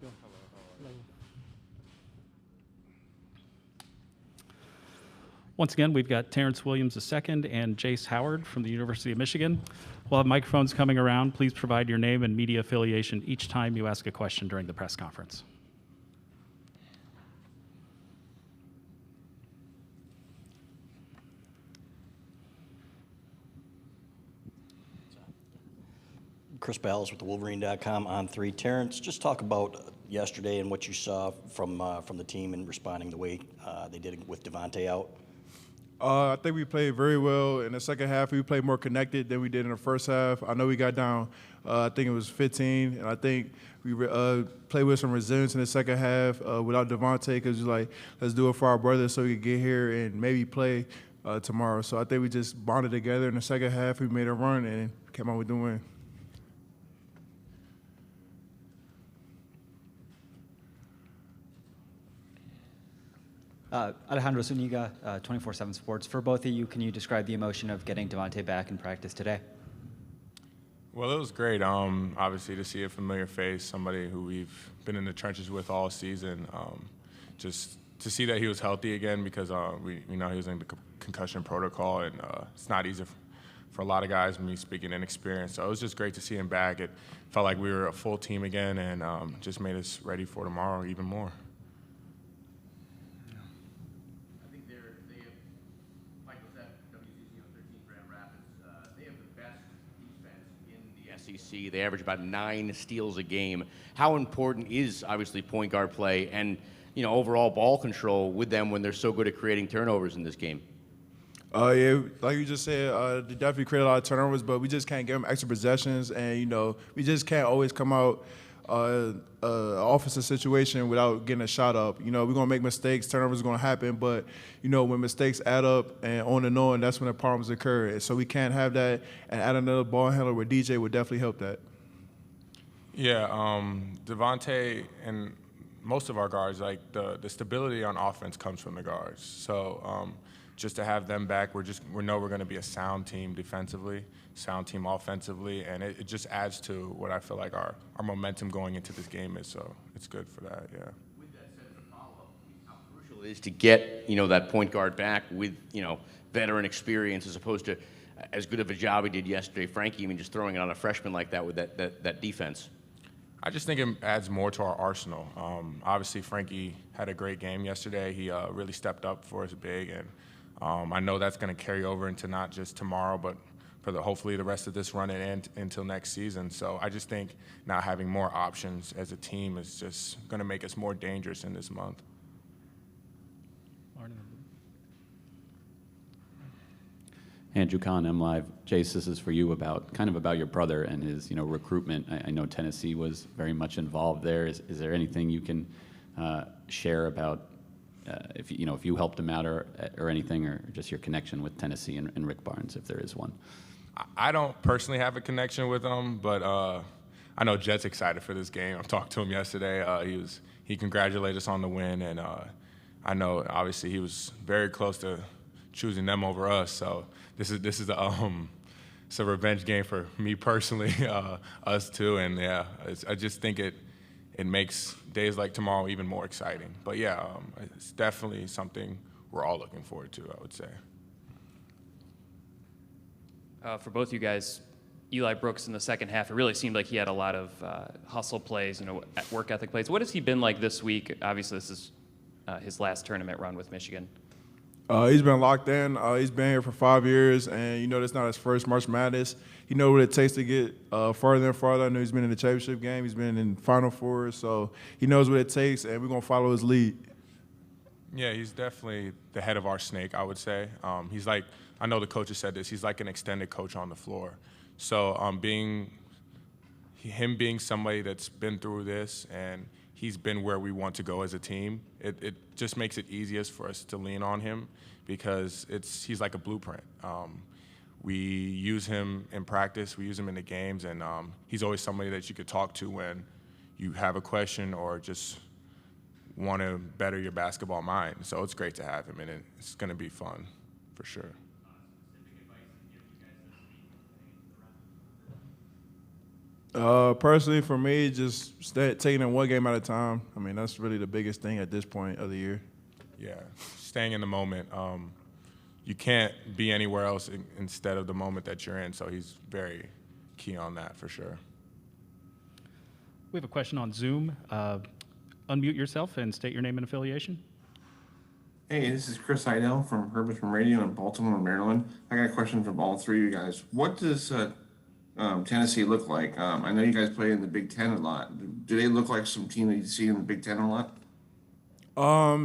let's go. Hello. Once again, we've got Terrance Williams II and Jace Howard from the University of Michigan. We'll have microphones coming around. Please provide your name and media affiliation each time you ask a question during the press conference. Chris Ballas with the Wolverine.com on 3. Terrance, just talk about yesterday and what you saw from the team in responding the way they did with Devontae out. I think we played very well in the second half. We played more connected than we did in the first half. I know we got down, I think it was 15, and I think we played with some resilience in the second half without Devontae because like, let's do it for our brothers so we could get here and maybe play tomorrow. So I think we just bonded together in the second half. We made a run and came out with the win. Alejandro Zuniga, 24/7 Sports. For both of you, can you describe the emotion of getting Devontae back in practice today? Well, it was great. Obviously, to see a familiar face, somebody who we've been in the trenches with all season. Just to see that he was healthy again because we know he was in the concussion protocol, and it's not easy for a lot of guys, me speaking inexperienced. So it was just great to see him back. It felt like we were a full team again, and just made us ready for tomorrow even more. SEC. They average about 9 steals a game. How important is obviously point guard play and overall ball control with them when they're so good at creating turnovers in this game? Yeah, like you just said, they definitely create a lot of turnovers, but we just can't give them extra possessions, and we just can't always come out offensive situation without getting a shot up. We're gonna make mistakes, turnovers are gonna happen, but when mistakes add up and on, that's when the problems occur. And so we can't have that, and add another ball handler with DJ would definitely help that. Yeah, Devontae and most of our guards, like the stability on offense comes from the guards. So just to have them back, we know we're going to be a sound team defensively, sound team offensively, and it just adds to what I feel like our momentum going into this game is. So it's good for that, yeah. With that said, as a follow-up, how crucial it is to get that point guard back with veteran experience as opposed to as good of a job he did yesterday. Frankie, even just throwing it on a freshman like that with that defense. I just think it adds more to our arsenal. Obviously, Frankie had a great game yesterday. He really stepped up for his big, and I know that's going to carry over into not just tomorrow, but for hopefully the rest of this run and until next season. So I just think now having more options as a team is just going to make us more dangerous in this month. Andrew Kahn, M Live. Jace, this is for you about your brother and his recruitment. I know Tennessee was very much involved there. Is there anything you can share about if you helped him out or anything, or just your connection with Tennessee and Rick Barnes, if there is one? I don't personally have a connection with him, but I know Jet's excited for this game. I talked to him yesterday. He congratulated us on the win, and I know obviously he was very close to choosing them over us. So this is it's a revenge game for me personally, us too, and yeah, I just think it makes days like tomorrow even more exciting. But yeah, it's definitely something we're all looking forward to, I would say. For both you guys, Eli Brooks in the second half, it really seemed like he had a lot of hustle plays, work ethic plays. What has he been like this week? Obviously, this is his last tournament run with Michigan. He's been locked in. He's been here for 5 years, and that's not his first March Madness. He knows what it takes to get farther and farther. I know he's been in the championship game. He's been in Final Four, so he knows what it takes, and we're going to follow his lead. Yeah, he's definitely the head of our snake, I would say. He's like, I know the coaches said this, he's like an extended coach on the floor. So him being somebody that's been through this and he's been where we want to go as a team, it just makes it easiest for us to lean on him because he's like a blueprint. We use him in practice, we use him in the games, and he's always somebody that you could talk to when you have a question or just want to better your basketball mind. So it's great to have him, and it's going to be fun for sure. Personally, for me, just taking it one game at a time. I mean, that's really the biggest thing at this point of the year. Yeah, staying in the moment. You can't be anywhere else instead of the moment that you're in, so he's very key on that for sure. We have a question on Zoom. Unmute yourself and state your name and affiliation. Hey, this is Chris Heidel from Herbert from Radio in Baltimore, Maryland. I got a question from all three of you guys. What does Tennessee look like? I know you guys play in the Big Ten a lot. Do they look like some team that you see in the Big Ten a lot?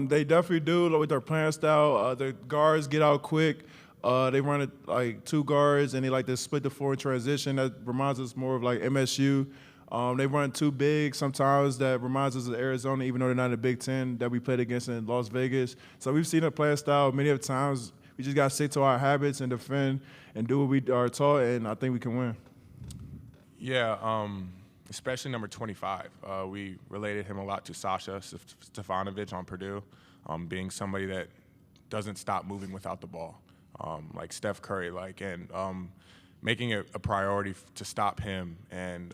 They definitely do, like, with their playing style. The guards get out quick. They run it like two guards, and they like to split the floor in transition. That reminds us more of like MSU. They run too big sometimes. That reminds us of Arizona, even though they're not in the Big Ten that we played against in Las Vegas. So we've seen a playing style many of times. We just got to stick to our habits and defend and do what we are taught, and I think we can win. Yeah, especially number 25. We related him a lot to Sasha Stefanovic on Purdue, being somebody that doesn't stop moving without the ball, like Steph Curry, and making it a priority to stop him and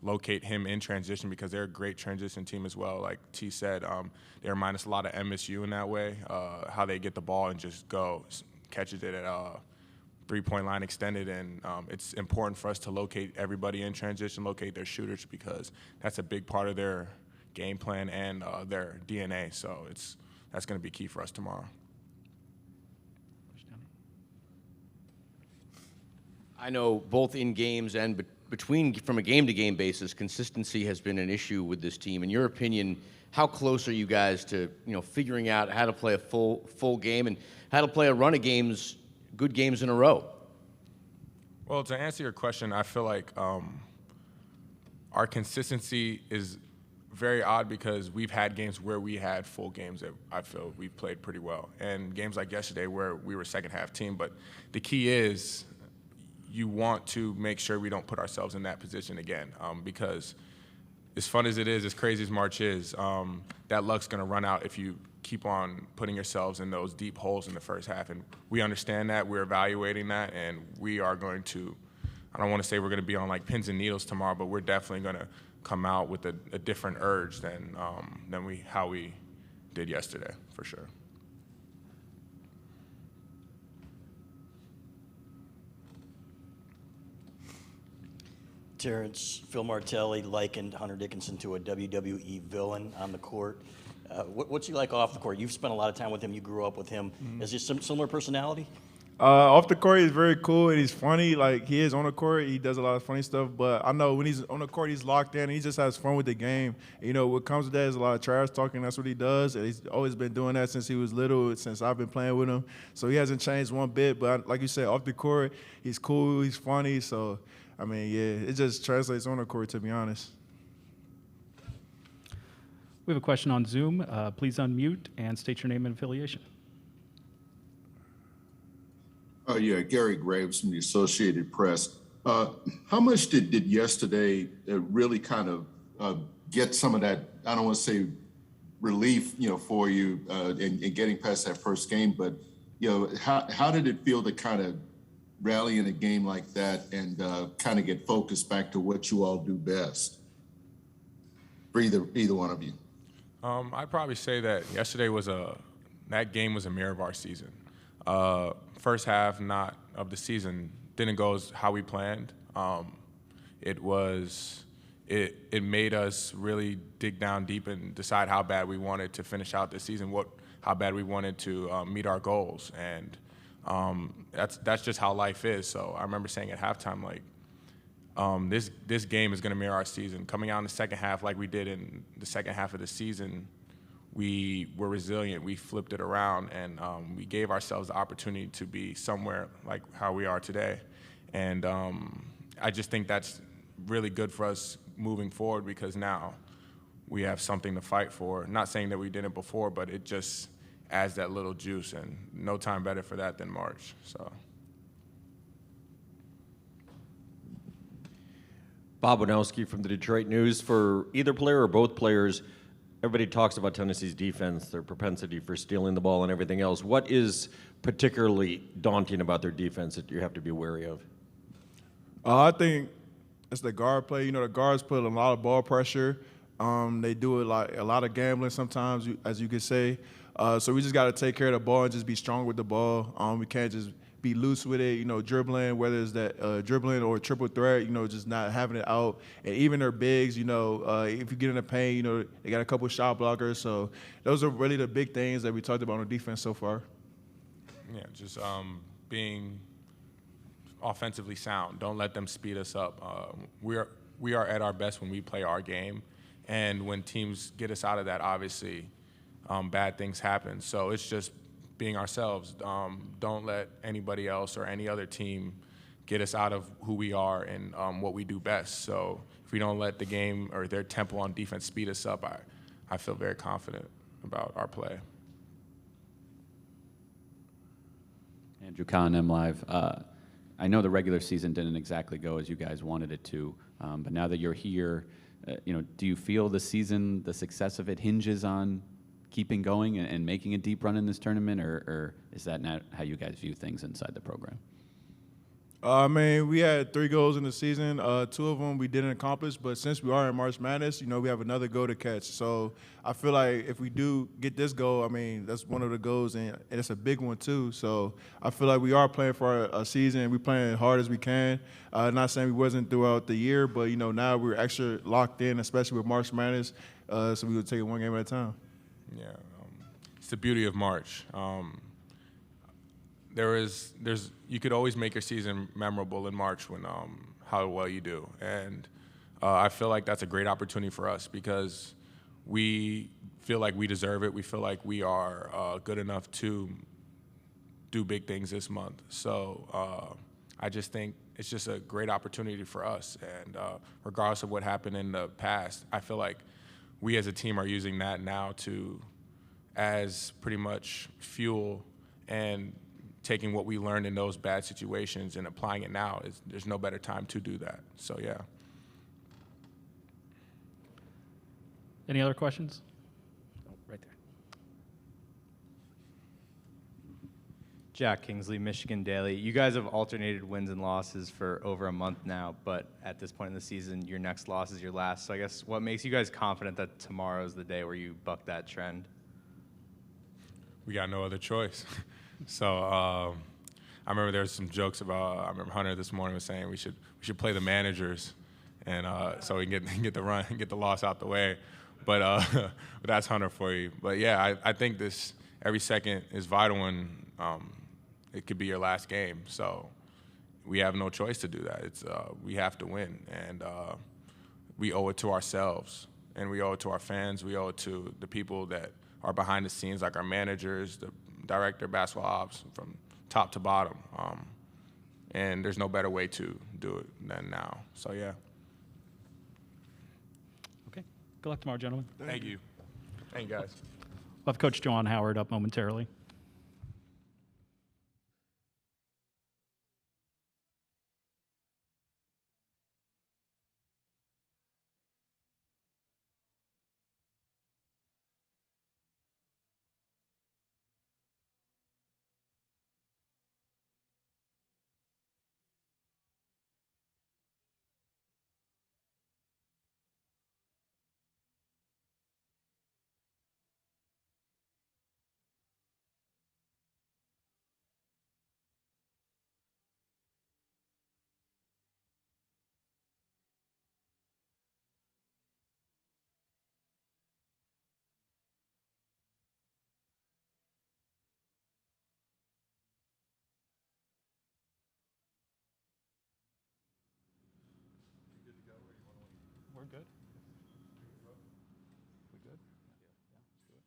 locate him in transition, because they're a great transition team as well. Like T said, they remind us a lot of MSU in that way, how they get the ball and just go, catches it at three-point line extended, and it's important for us to locate everybody in transition, locate their shooters, because that's a big part of their game plan and their DNA. So that's going to be key for us tomorrow. I know both in games and from a game-to-game basis, consistency has been an issue with this team. In your opinion, how close are you guys to figuring out how to play a full game and how to play a run of games, good games in a row? Well, to answer your question, I feel like our consistency is very odd, because we've had games where we had full games that I feel we played pretty well, and games like yesterday where we were second-half team. But the key is you want to make sure we don't put ourselves in that position again, because as fun as it is, as crazy as March is, that luck's going to run out if you keep on putting yourselves in those deep holes in the first half. And we understand that, we're evaluating that, and we are going to, I don't want to say we're going to be on like pins and needles tomorrow, but we're definitely going to come out with a different urge than how we did yesterday, for sure. Terrance, Phil Martelli likened Hunter Dickinson to a WWE villain on the court. What's he like off the court? You've spent a lot of time with him. You grew up with him. Mm-hmm. Is he similar personality? Off the court, he's very cool and he's funny. Like, he is on the court, he does a lot of funny stuff. But I know when he's on the court, he's locked in. And he just has fun with the game. What comes with that is a lot of trash talking. That's what he does. And he's always been doing that since he was little, since I've been playing with him. So he hasn't changed one bit. But like you said, off the court, he's cool, he's funny. So, I mean, yeah, it just translates on the court, to be honest. We have a question on Zoom. Please unmute and state your name and affiliation. Yeah, Gary Graves from the Associated Press. How much did yesterday really kind of get some of that, I don't want to say relief, for you in getting past that first game, but, how did it feel to kind of rally in a game like that and kind of get focused back to what you all do best? For either one of you. I'd probably say that yesterday that game was a mirror of our season. First half of the season didn't go as how we planned. It made us really dig down deep and decide how bad we wanted to finish out this season, how bad we wanted to meet our goals, and that's just how life is. So I remember saying at halftime, like, this game is going to mirror our season. Coming out in the second half like we did in the second half of the season, we were resilient. We flipped it around, and we gave ourselves the opportunity to be somewhere like how we are today. And I just think that's really good for us moving forward, because now we have something to fight for. Not saying that we didn't before, but it just adds that little juice, and no time better for that than March. So. Bob Winowski from the Detroit News. For either player or both players, everybody talks about Tennessee's defense, their propensity for stealing the ball and everything else. What is particularly daunting about their defense that you have to be wary of? I think it's the guard play. You know, the guards put a lot of ball pressure. They do it like a lot of gambling sometimes, as you could say. So we just got to take care of the ball and just be strong with the ball. We can't just be loose with it, you know, dribbling, whether it's that dribbling or triple threat, you know, just not having it out. And even their bigs, you know, if you get in the paint, you know, they got a couple shot blockers. So those are really the big things that we talked about on defense so far. Yeah, just being offensively sound. Don't let them speed us up. We are at our best when we play our game. And when teams get us out of that, obviously, bad things happen. So it's just being ourselves. Don't let anybody else or any other team get us out of who we are and what we do best. So if we don't let the game or their tempo on defense speed us up, I feel very confident about our play. Andrew Kahn, MLive. I know the regular season didn't exactly go as you guys wanted it to, but now that you're here, you know, do you feel the season, the success of it hinges on keeping going and making a deep run in this tournament, or is that not how you guys view things inside the program? I mean, we had 3 goals in the season. 2 of them we didn't accomplish, but since we are in March Madness, you know, we have another goal to catch. So I feel like if we do get this goal, I mean, that's one of the goals, and it's a big one too. So I feel like we are playing for a season. We're playing as hard as we can. Not saying we wasn't throughout the year, but, you know, now we're extra locked in, especially with March Madness, so we would take it one game at a time. Yeah, it's the beauty of March. There's you could always make your season memorable in March when how well you do, and I feel like that's a great opportunity for us because we feel like we deserve it. We feel like we are good enough to do big things this month. So I just think it's just a great opportunity for us, and regardless of what happened in the past, I feel like we as a team are using that now as pretty much fuel and taking what we learned in those bad situations and applying it now. There's no better time to do that. So, yeah. Any other questions? Oh, right there. Jack Kingsley, Michigan Daily. You guys have alternated wins and losses for over a month now, but at this point in the season, your next loss is your last. So I guess what makes you guys confident that tomorrow is the day where you buck that trend? We got no other choice. So I remember there was some jokes about. I remember Hunter this morning was saying we should play the managers, and so we can get the run, get the loss out the way. But that's Hunter for you. But yeah, I think this every second is vital, and it could be your last game. So we have no choice to do that. It's we have to win, and we owe it to ourselves, and we owe it to our fans. We owe it to the people that are behind the scenes, like our managers, the director, basketball ops, from top to bottom. And there's no better way to do it than now. So, yeah. Okay. Good luck tomorrow, gentlemen. Thank you. Thank you, guys. We'll have Coach Juwan Howard up momentarily. We're good. We good? Yeah, let's do it.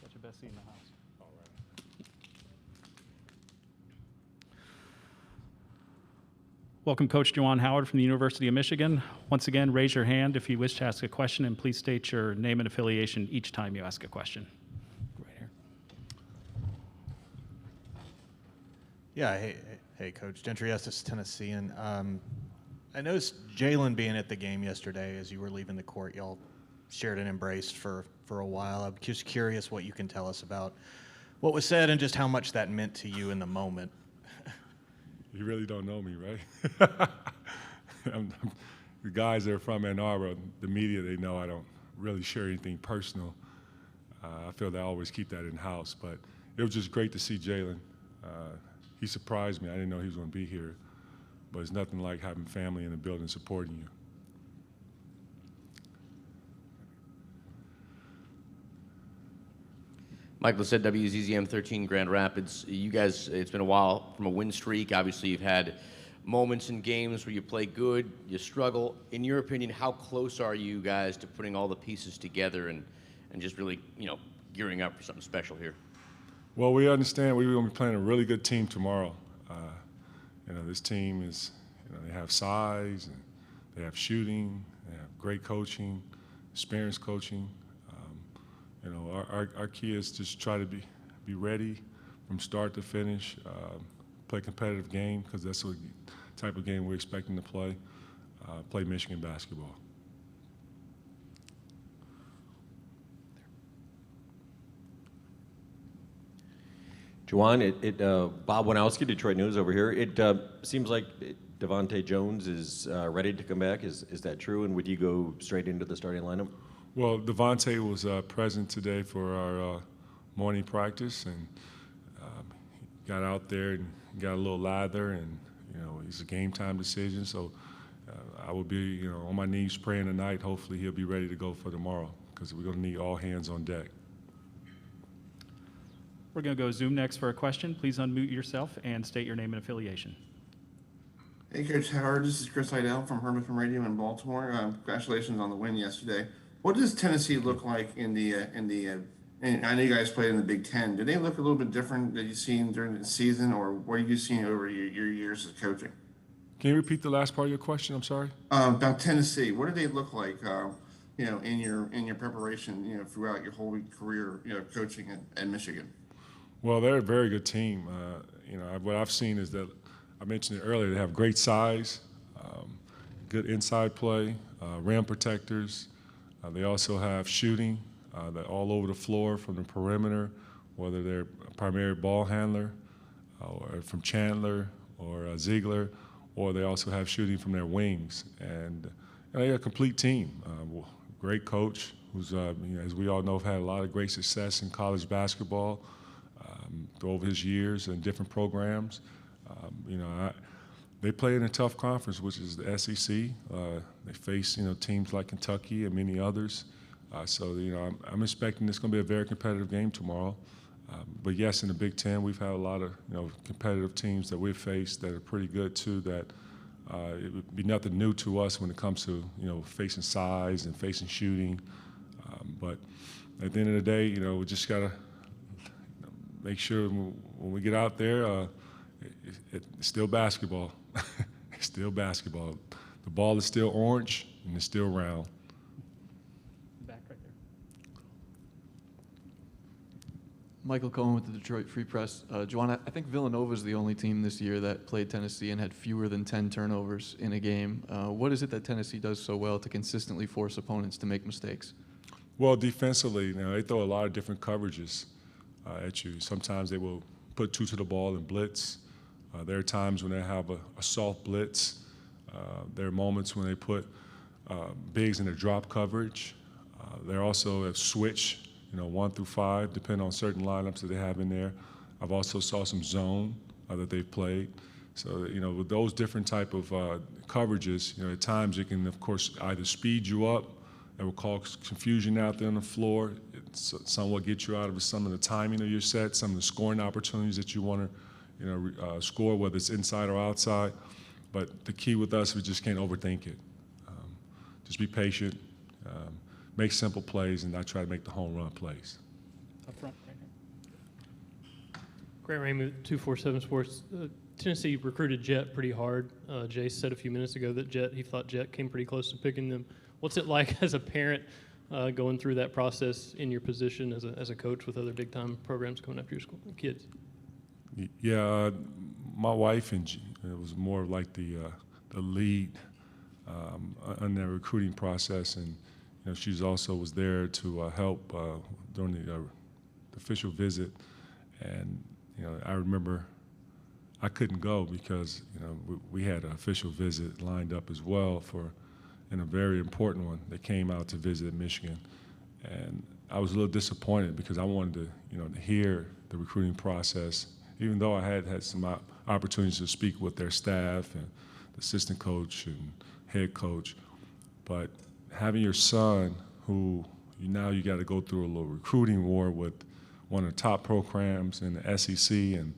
Got your best seat in the house. All right. Welcome, Coach Juwan Howard from the University of Michigan. Once again, raise your hand if you wish to ask a question, and please state your name and affiliation each time you ask a question. Right here. Yeah, hey, Coach. Gentry Estes, Tennessean. I noticed Jalen being at the game yesterday as you were leaving the court. Y'all shared and embraced for a while. I'm just curious what you can tell us about what was said and just how much that meant to you in the moment. You really don't know me, right? The guys that are from Ann Arbor, the media, they know I don't really share anything personal. I feel that I always keep that in-house, but it was just great to see Jalen. He surprised me. I didn't know he was going to be here, but it's nothing like having family in the building supporting you. Michael said WZZM 13 Grand Rapids. You guys, it's been a while from a win streak. Obviously, you've had moments in games where you play good, you struggle. In your opinion, how close are you guys to putting all the pieces together and just really, gearing up for something special here? Well, we understand we're going to be playing a really good team tomorrow. This team is, they have size, and they have shooting, they have great coaching, experienced coaching. Our key is just try to be ready from start to finish, play a competitive game because that's the type of game we're expecting to play Michigan basketball. Juwan, Bob Wanowski, Detroit News over here. It seems like Devontae Jones is ready to come back. Is that true? And would you go straight into the starting lineup? Well, Devontae was present today for our morning practice, and he got out there and got a little lather, and it's a game time decision. So I will be on my knees praying tonight. Hopefully he'll be ready to go for tomorrow because we're going to need all hands on deck. We're going to go Zoom next for a question. Please unmute yourself and state your name and affiliation. Hey, Coach Howard. This is Chris Idell from Herman Radio in Baltimore. Congratulations on the win yesterday. What does Tennessee look like in the and I know you guys played in the Big Ten. Do they look a little bit different that you've seen during the season, or what have you seen over your years of coaching? Can you repeat the last part of your question? I'm sorry. About Tennessee, what do they look like? In your preparation, throughout your whole career, coaching at Michigan. Well, they're a very good team. What I've seen is that I mentioned it earlier. They have great size, good inside play, rim protectors. They also have shooting. They're all over the floor from the perimeter, whether they're a primary ball handler or from Chandler or Ziegler, or they also have shooting from their wings. And they're a complete team. Great coach who's, as we all know, have had a lot of great success in college basketball over his years in different programs. They play in a tough conference, which is the SEC. They face, teams like Kentucky and many others. I'm expecting it's going to be a very competitive game tomorrow. But yes, in the Big Ten, we've had a lot of, competitive teams that we've faced that are pretty good too. That it would be nothing new to us when it comes to, facing size and facing shooting. But at the end of the day, we just got to make sure when we get out there, it's still basketball. It's still basketball. The ball is still orange and it's still round. Back right there. Michael Cohen with the Detroit Free Press. Juwan, I think Villanova is the only team this year that played Tennessee and had fewer than 10 turnovers in a game. What is it that Tennessee does so well to consistently force opponents to make mistakes? Well, defensively, they throw a lot of different coverages at you. Sometimes they will put two to the ball and blitz. There are times when they have a soft blitz. There are moments when they put bigs in a drop coverage. They also have switch, 1 through 5, depending on certain lineups that they have in there. I've also saw some zone that they've played. So, with those different type of coverages, at times it can, of course, either speed you up. It will cause confusion out there on the floor. It somewhat get you out of some of the timing of your set, some of the scoring opportunities that you want to, score, whether it's inside or outside. But the key with us, we just can't overthink it. Just be patient, make simple plays, and not try to make the home run plays. Up front, right here. Grant Raymond, 247 Sports. Tennessee recruited Jet pretty hard. Jace said a few minutes ago that he thought Jet came pretty close to picking them. What's it like as a parent going through that process in your position as a coach with other big-time programs coming after your school kids? Yeah, my wife and it was more like the lead on the recruiting process, and she also was there to help during the official visit. And, I remember I couldn't go because, we had an official visit lined up as well and a very important one that came out to visit Michigan. And I was a little disappointed because I wanted to hear the recruiting process, even though I had some opportunities to speak with their staff and the assistant coach and head coach. But having your son, who now you got to go through a little recruiting war with one of the top programs in the SEC and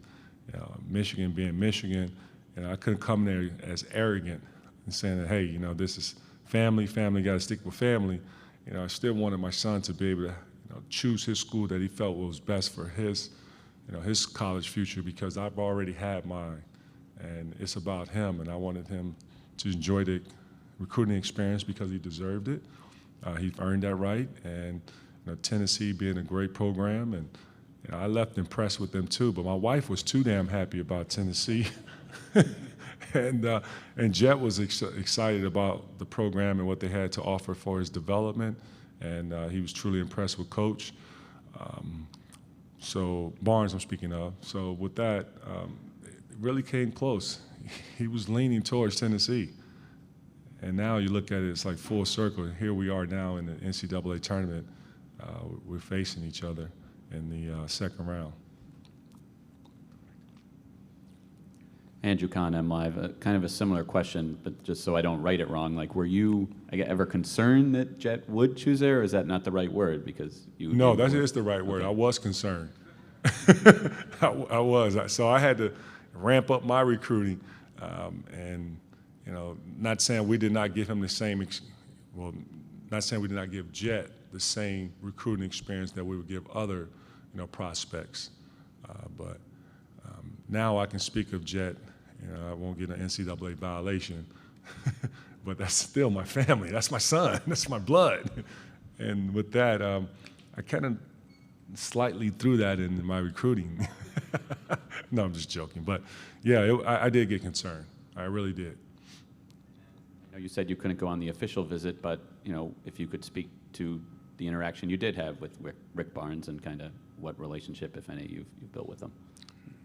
Michigan being Michigan, and I couldn't come there as arrogant and saying that, hey, this is family got to stick with family. I still wanted my son to be able to choose his school that he felt was best for his college future, because I've already had mine, and it's about him, and I wanted him to enjoy the recruiting experience because he deserved it. He earned that right, and Tennessee being a great program, and I left impressed with them too. But my wife was too damn happy about Tennessee, and Jet was excited about the program and what they had to offer for his development, and he was truly impressed with Coach. So Barnes, I'm speaking of. So with that, it really came close. He was leaning towards Tennessee. And now you look at it, it's like full circle. Here we are now in the NCAA tournament. We're facing each other in the second round. Andrew Kahn, M Live. Kind of a similar question, but just so I don't write it wrong. Like, were you ever concerned that Jet would choose there, or is that not the right word? Because you. No, that is the right word. Okay. I was concerned. I was. So I had to ramp up my recruiting, and not saying we did not give him the same. Not saying we did not give Jet the same recruiting experience that we would give other, prospects, but now I can speak of Jet. I won't get an NCAA violation, but that's still my family. That's my son. That's my blood. And with that, I kind of slightly threw that in my recruiting. No, I'm just joking. But yeah, I did get concerned. I really did. You said you couldn't go on the official visit, but if you could speak to the interaction you did have with Rick Barnes and kind of what relationship, if any, you've built with him.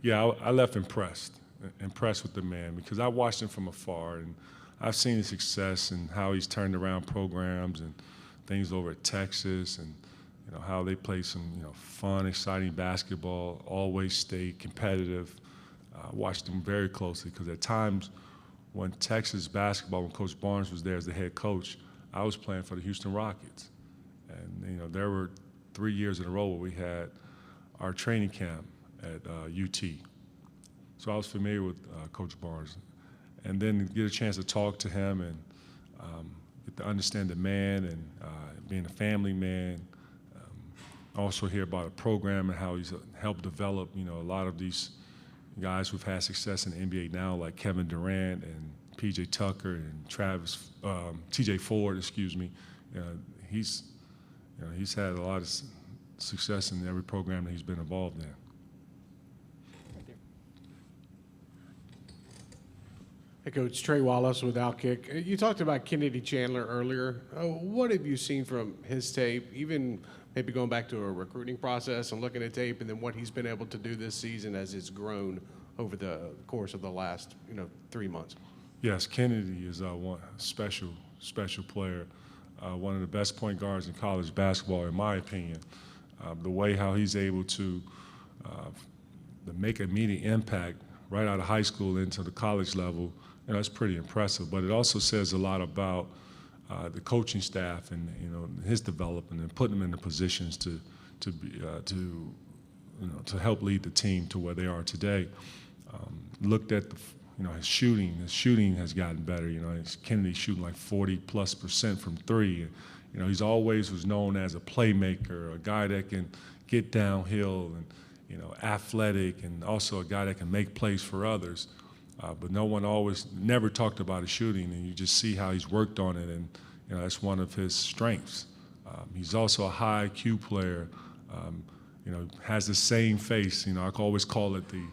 Yeah, I left impressed with the man, because I watched him from afar, and I've seen his success and how he's turned around programs and things over at Texas, and how they play some fun, exciting basketball, always stay competitive. I watched him very closely, because at times when Texas basketball, when Coach Barnes was there as the head coach, I was playing for the Houston Rockets, and there were 3 years in a row where we had our training camp at UT. So I was familiar with Coach Barnes. And then get a chance to talk to him and get to understand the man and being a family man. Also hear about a program and how he's helped develop, a lot of these guys who've had success in the NBA now, like Kevin Durant and P.J. Tucker and T.J. Ford, excuse me. He's had a lot of success in every program that he's been involved in. Hey, Coach, Trey Wallace with Outkick. You talked about Kennedy Chandler earlier. What have you seen from his tape, even maybe going back to a recruiting process and looking at tape, and then what he's been able to do this season as it's grown over the course of the last 3 months? Yes, Kennedy is one special player, one of the best point guards in college basketball, in my opinion. The way how he's able to make an immediate impact right out of high school into the college level, that's pretty impressive. But it also says a lot about the coaching staff and his development and putting him in the positions to help lead the team to where they are today. Looked at his shooting. His shooting has gotten better. Kennedy's shooting like 40+% from three. He's always was known as a playmaker, a guy that can get downhill and athletic, and also a guy that can make plays for others. But never talked about his shooting, and you just see how he's worked on it, and that's one of his strengths. He's also a high IQ player. Has the same face. I always call it the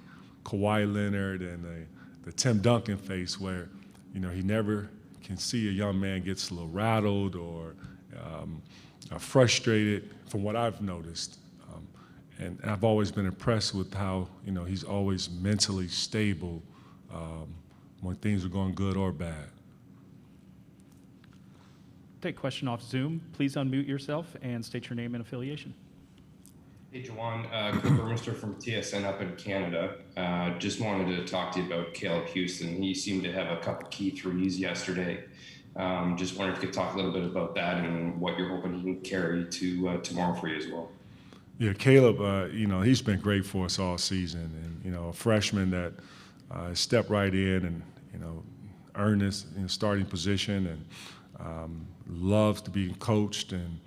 Kawhi Leonard and the Tim Duncan face, where he never can see a young man gets a little rattled or frustrated from what I've noticed. And I've always been impressed with how, he's always mentally stable when things are going good or bad. Take a question off Zoom. Please unmute yourself and state your name and affiliation. Hey, Juwan, Chris Burmester from TSN up in Canada. Just wanted to talk to you about Caleb Houston. He seemed to have a couple key threes yesterday. Just wondering if you could talk a little bit about that and what you're hoping he can carry to tomorrow for you as well. Yeah, Caleb, he's been great for us all season, and a freshman that stepped right in and earned his starting position, and loves to be coached, and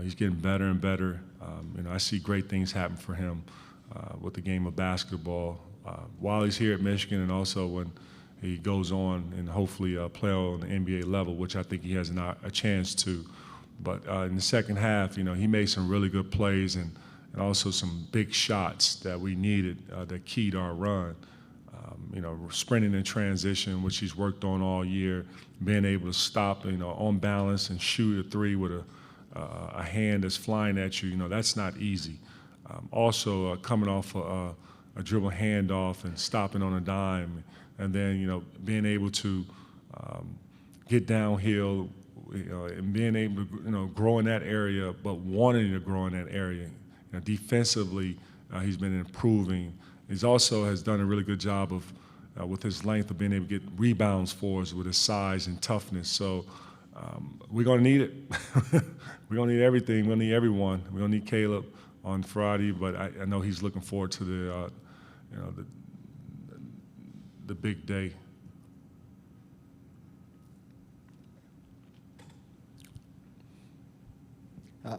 he's getting better and better. I see great things happen for him with the game of basketball while he's here at Michigan, and also when he goes on and hopefully play on the NBA level, which I think he has a chance to. But in the second half, he made some really good plays and also some big shots that we needed that keyed our run. Sprinting in transition, which he's worked on all year, being able to stop, on balance and shoot a three with a hand that's flying at you, that's not easy. Also coming off a dribble handoff and stopping on a dime, and then, being able to get downhill, and being able to, grow in that area, but wanting to grow in that area. Defensively, he's been improving. He's also has done a really good job of, with his length, of being able to get rebounds for us with his size and toughness. So we're going to need it. We're going to need everything. We're going to need everyone. We're going to need Caleb on Friday, but I know he's looking forward to the big day.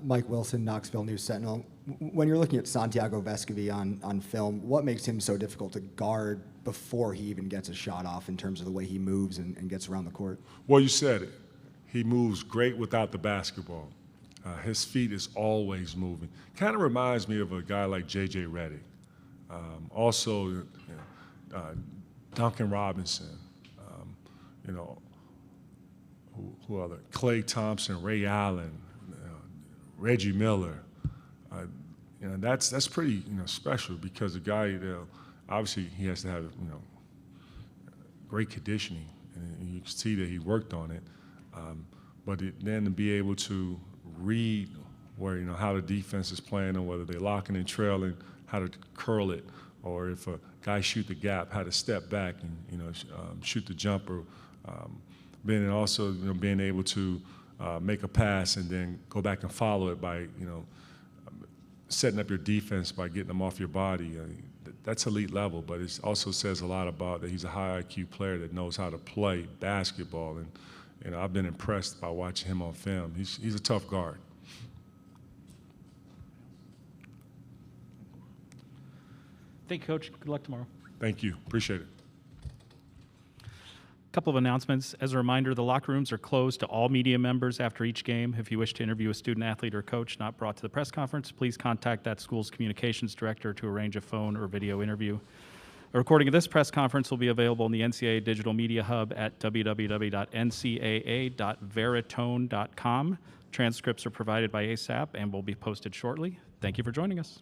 Mike Wilson, Knoxville News Sentinel. When you're looking at Santiago Vescovi on film, what makes him so difficult to guard before he even gets a shot off in terms of the way he moves and gets around the court? Well, you said it. He moves great without the basketball. His feet is always moving. Kind of reminds me of a guy like J.J. Redick. Also, Duncan Robinson. Who other? Klay Thompson, Ray Allen, Reggie Miller. That's pretty special, because the guy, obviously he has to have great conditioning, and you can see that he worked on it. But then to be able to read where how the defense is playing, and whether they're locking and trailing, how to curl it, or if a guy shoot the gap, how to step back and shoot the jumper. Then also being able to make a pass and then go back and follow it by setting up your defense by getting them off your body. That's elite level, but it also says a lot about that he's a high IQ player that knows how to play basketball, and I've been impressed by watching him on film. He's a tough guard. Thank you, Coach. Good luck tomorrow. Thank you. Appreciate it. Couple of announcements. As a reminder, the locker rooms are closed to all media members after each game. If you wish to interview a student athlete or coach not brought to the press conference, please contact that school's communications director to arrange a phone or video interview. A recording of this press conference will be available in the NCAA Digital Media Hub at www.ncaa.veritone.com. Transcripts are provided by ASAP and will be posted shortly. Thank you for joining us.